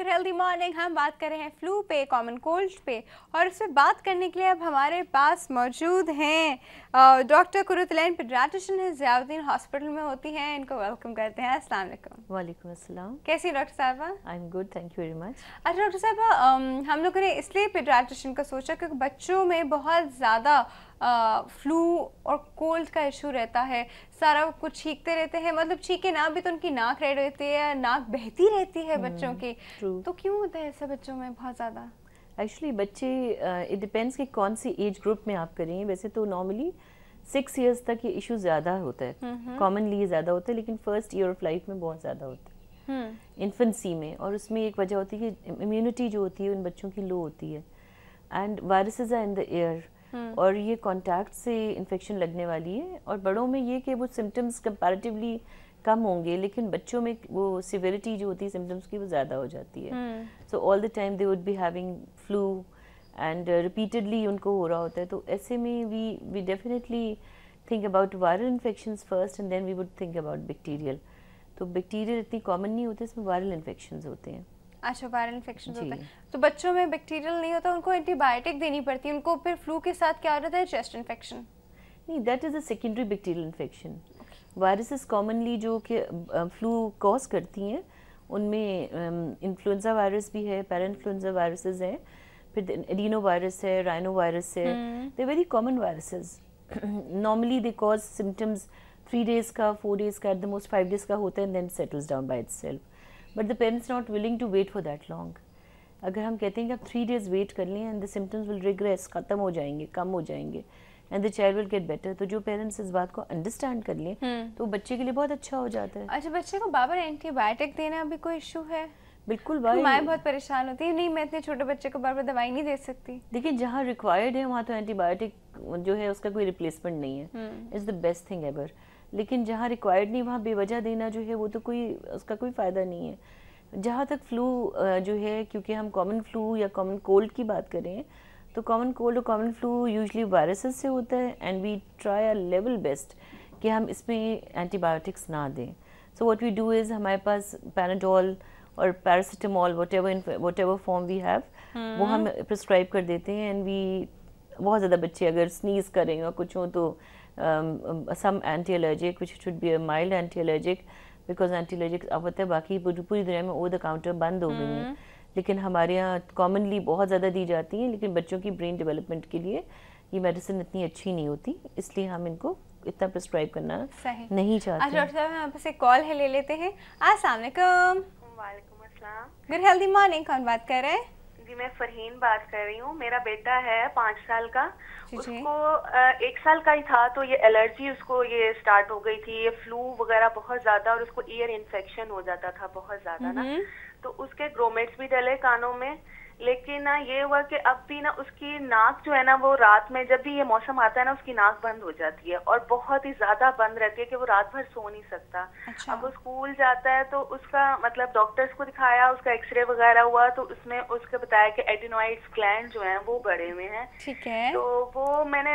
Good healthy morning. हम बात कर रहे हैं फ्लू पे, कॉमन कोल्ड पे, और इस पे बात करने के लिए अब हमारे पास मौजूद हैं डॉक्टर कुरुतलैन, पेडियाट्रिशियन है, ज़ियाउद्दीन हॉस्पिटल में होती हैं। इनको वेलकम करते हैं। अस्सलाम वालेकुम। वालेकुम अस्सलाम। कैसी हैं डॉक्टर साहबा? I am good, thank you very much. अच्छा डॉक्टर साहबा, हम लोगों ने इसलिए पेडियाट्रिशियन का सोचा क्योंकि बच्चों में बहुत ज़्यादा फ्लू और कोल्ड का इशू रहता है। सारा कुछ छींकते रहते हैं, मतलब छींके ना भी तो उनकी नाक रेड रहती है, नाक बहती रहती है बच्चों की। तो क्यों होता है ऐसा बच्चों में बहुत ज़्यादा? एक्चुअली बच्चे इट डिपेंड्स कि कौन सी एज ग्रुप में आप करेंगे। वैसे तो नॉर्मली 6 इयर्स तक ये इशू ज़्यादा होता है, कॉमनली ये ज़्यादा होता है, लेकिन फर्स्ट ईयर ऑफ लाइफ में बहुत ज़्यादा होता है इन्फेंसी में। और उसमें एक वजह होती है कि इम्यूनिटी जो होती है उन बच्चों की लो होती है, and viruses are in the air, और ये कांटेक्ट से इन्फेक्शन लगने वाली है। और बड़ों में ये कि वो सिम्टम्स कंपैरेटिवली कम होंगे, लेकिन बच्चों में वो सिविरिटी जो होती है सिम्टम्स की वो ज़्यादा हो जाती है। So all the time they would be having flu and repeatedly उनको हो रहा होता है। तो ऐसे में we definitely think about viral infections first and then we would think about bacterial. तो बैक्टीरियल इतनी कॉमन नहीं होते, इसमें वायरल इन्फेक्शंस होते हैं। अच्छा, वायरल इन्फेक्शन होता है। तो बच्चों में बैक्टीरियल नहीं होता, उनको एंटीबायोटिक देनी पड़ती है। उनको फिर फ्लू के साथ क्या होता है? Chest infection? नहीं, that is a secondary bacterial infection. Viruses commonly जो कि फ्लू कॉज करती हैं उनमें इन्फ्लुएंजा वायरस भी है, पैराइन्फ्लुएंजा वायरसेस हैं, फिर एडिनो वायरस है, राइनो वायरस है। They very common viruses. Normally they cause symptoms 3 days का, 4 डेज का, एट द मोस्ट 5 डेज का होता है, and then settles down by itself. But the parents not willing to wait for that long. अगर हम कहते हैं कि आप 3 डेज वेट कर लें and the symptoms will regress, ख़त्म हो जाएंगे, कम हो जाएंगे, and the child will get better, तो जो पेरेंट्स इस बात को अंडरस्टैंड कर लें तो बच्चे के लिए बहुत अच्छा हो जाता है। अच्छा, बच्चे को बार बार एंटीबायोटिक देना भी कोई इशू है? बिल्कुल भाई, माएँ बहुत परेशान होती है, नहीं मैं इतने छोटे बच्चे को बार बार दवाई नहीं दे सकती। देखिए जहाँ रिक्वायर्ड है वहाँ तो एंटीबायोटिक जो है उसका कोई रिप्लेसमेंट नहीं है, it's the best thing ever. लेकिन जहाँ रिक्वायर्ड नहीं वहाँ बेवजह देना जो है वो तो कोई उसका कोई फ़ायदा नहीं है। जहाँ तक फ्लू जो है, क्योंकि हम कॉमन फ्लू या कॉमन कोल्ड की बात करें, तो कॉमन कोल्ड और कॉमन फ्लू यूजुअली वायरसेस से होता है, and we try a level best कि हम इसमें एंटीबायोटिक्स ना दें। So what we do is, हमारे पास पैराडोल और paracetamol whatever form we have वो हम प्रिस्क्राइब कर देते हैं। एंड वी बहुत ज़्यादा बच्चे अगर स्नीज करें और कुछ हो तो some anti allergic which should be a mild anti allergic, because anti allergic अब होता है बाकी पूरी दुनिया में ओवर द काउंटर बंद हो गई हैं, लेकिन हमारे यहाँ कॉमनली बहुत ज़्यादा दी जाती हैं। लेकिन बच्चों की ब्रेन डेवलपमेंट के लिए ये मेडिसिन इतनी अच्छी नहीं होती, इसलिए हम इनको इतना प्रिस्क्राइब करना नहीं चाहते। अच्छा डॉक्टर साहब, यहाँ पे कॉल है, ले लेते हैं। अस्सलाम वालेकुम। वालेकुम अस्सलाम। Good healthy morning. कौन बात कर रहे हैं? जी मैं फरहीन बात कर रही हूँ। मेरा बेटा है 5 साल का, उसको 1 साल का ही था तो ये एलर्जी उसको ये स्टार्ट हो गई थी, ये फ्लू वगैरह बहुत ज्यादा, और उसको ईयर इन्फेक्शन हो जाता था बहुत ज्यादा ना, तो उसके ग्रोमेट्स भी डले कानों में। लेकिन ना ये हुआ कि अब भी ना उसकी नाक जो है ना वो रात में जब भी ये मौसम आता है ना उसकी नाक बंद हो जाती है, और बहुत ही ज्यादा बंद रहती है कि वो रात भर सो नहीं सकता। अच्छा। अब वो स्कूल जाता है तो उसका मतलब डॉक्टर्स को दिखाया, उसका एक्सरे वगैरह हुआ तो उसमें उसको बताया कि एडिनोइड्स ग्लैंड जो हैं वो बढ़े हुए हैं। ठीक है। तो वो मैंने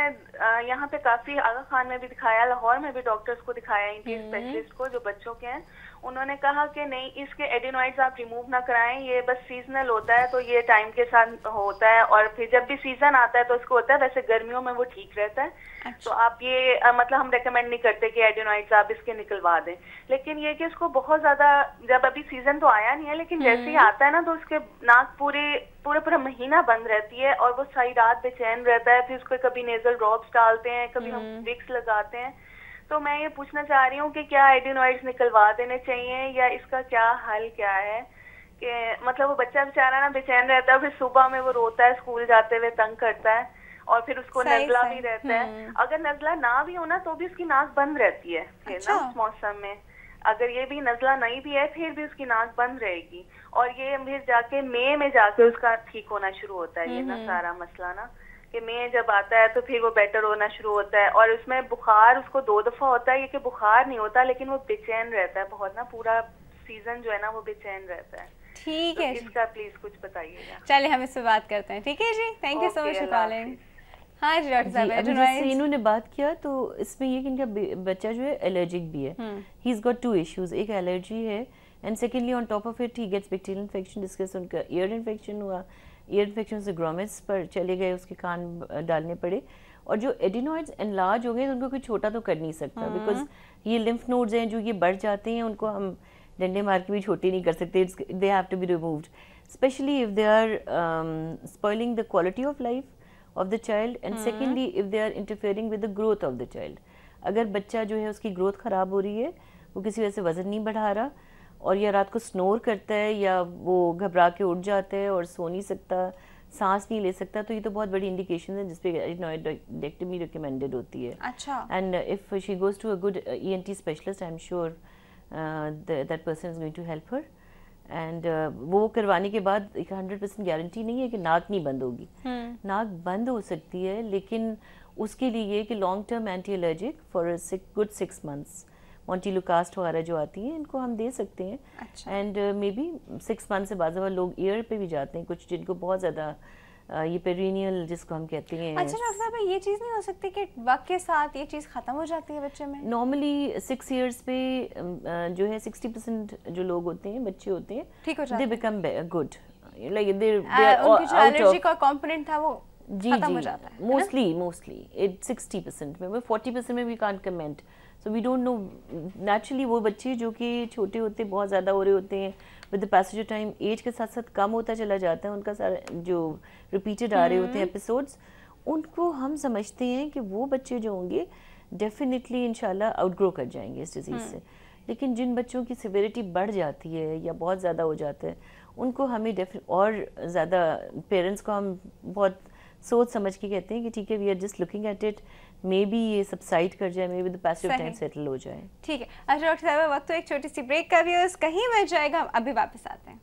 यहाँ पे काफी आगा खान में भी दिखाया, लाहौर में भी डॉक्टर्स को दिखाया, इनके स्पेशलिस्ट को जो बच्चों के हैं। उन्होंने कहा कि नहीं, इसके एडिनोइड्स आप रिमूव ना कराएं, ये बस सीजनल होता है, तो ये टाइम के साथ होता है, और फिर जब भी सीजन आता है तो इसको होता है, वैसे गर्मियों में वो ठीक रहता है। अच्छा। तो आप ये मतलब हम रेकमेंड नहीं करते कि एडिनोइड्स आप इसके निकलवा दें। लेकिन ये कि इसको बहुत ज्यादा, जब अभी सीजन तो आया नहीं है, लेकिन जैसे ही आता है ना तो उसके नाक पूरा महीना बंद रहती है, और वो सारी रात बेचैन रहता है। फिर उसको कभी नेजल ड्रॉप्स डालते हैं, कभी हम विक्स लगाते हैं। तो मैं ये पूछना चाह रही हूँ कि क्या एडिनोइड्स निकलवा देने चाहिए, या इसका क्या हल क्या है? कि मतलब वो बच्चा बेचारा ना बेचैन रहता है, फिर सुबह में वो रोता है, स्कूल जाते हुए तंग करता है, और फिर उसको नजला भी रहता है। अगर नजला ना भी हो ना तो भी उसकी नाक बंद रहती है फिर अच्छा। ना उस मौसम में। अगर ये भी नजला नहीं भी है फिर भी उसकी नाक बंद रहेगी, और ये फिर जाके मई में जाके उसका ठीक होना शुरू होता है ये ना सारा मसला ना, कि मई जब आता है तो फिर वो बेटर होना शुरू होता है। और उसमें बुखार उसको 2 दफा होता है, ये कि बुखार नहीं होता लेकिन वो बेचैन रहता है बहुत ना, पूरा सीजन जो है ना वो बेचैन रहता है। ठीक है, इसका प्लीज कुछ बताइएगा। चलिए हम इस पे बात करते हैं। ठीक है जी, thank you so much for calling. हाँ जी डॉक्टर साहब, अभी जैसे इन्होंने बात किया तो इसमें ये कि इनका बच्चा जो है एलर्जिक भी है। He is got 2 issues. एक एलर्जी है and secondly on top of it he gets bacterial infection, जिसके से उनका ईयर इन्फेक्शन हुआ, ईयर इन्फेक्शन से ग्रोमेट्स पर चले गए, उसके कान डालने पड़े। और जो एडिनॉइड्स एनलार्ज हो गए तो उनको कोई छोटा तो कर नहीं सकता, बिकॉज ये लिम्फ नोड्स हैं जो ये बढ़ जाते हैं, उनको हम डंडे मार के भी छोटे नहीं कर सकते, they have to be removed, specially if they are spoiling the quality of life of the child, and secondly if they are interfering with the growth of the child. अगर बच्चा जो है उसकी ग्रोथ ख़राब हो रही है, वो किसी वजह से वज़न नहीं बढ़ा रहा, और या रात को स्नोर करता है, या वो घबरा के उठ जाता है और सो नहीं सकता, सांस नहीं ले सकता, तो ये तो बहुत बड़ी इंडिकेशन है जिसपे एडिनॉइडेक्टमी रिकमेंडेड होती है। अच्छा। And if she goes to a good ENT specialist, I am sure that person is going to help her. And वो करवाने के बाद 100% गारंटी नहीं है कि नाक नहीं बंद होगी, नाक बंद हो सकती है, लेकिन उसके लिए ये कि long term anti allergic for good 6 months मोंटिलुकास्ट वगैरह जो आती है, इनको हम दे सकते हैं। अच्छा। एंड मे बी 6 months से बाद लोग ईयर पे भी जाते हैं, कुछ जिनको बहुत ज़्यादा ये पेरिनियल जिसको हम कहते हैं। अच्छा डॉक्टर साहब, ये चीज़ नहीं हो सकती कि वक्त के साथ ये चीज़ ख़त्म हो जाती है बच्चे में? नॉर्मली 6 years पे जो है 60% जो लोग होते हैं, बच्चे होते हैं, ठीक हो जाते they become good, like they उनकी जो एलर्जी का कंपोनेंट था वो खत्म हो जाता है। मोस्टली इट 60% में, 40% में we can't comment, so we don't know. Naturally वो बच्चे जो कि छोटे होते बहुत ज़्यादा हो रहे होते हैं, with the passage of time age के साथ साथ कम होता चला जाता है उनका सारा जो रिपीटेड आ रहे होते हैं एपिसोड्स, उनको हम समझते हैं कि वो बच्चे जो होंगे डेफिनेटली इंशाल्लाह आउटग्रो कर जाएंगे इस डिज़ीज़ से। लेकिन जिन बच्चों की सिविरिटी बढ़ जाती है या बहुत ज़्यादा हो जाता है, उनको हमें और ज़्यादा पेरेंट्स को हम बहुत सोच समझ के कहते हैं कि ठीक है, we are just looking at it, maybe ये सबसाइड कर जाए, maybe the passage of time settle हो जाए। ठीक है। अच्छा डॉक्टर साहब, वक्त तो एक छोटी सी ब्रेक का भी है, कहीं मिल जाएगा, हम अभी वापस आते हैं।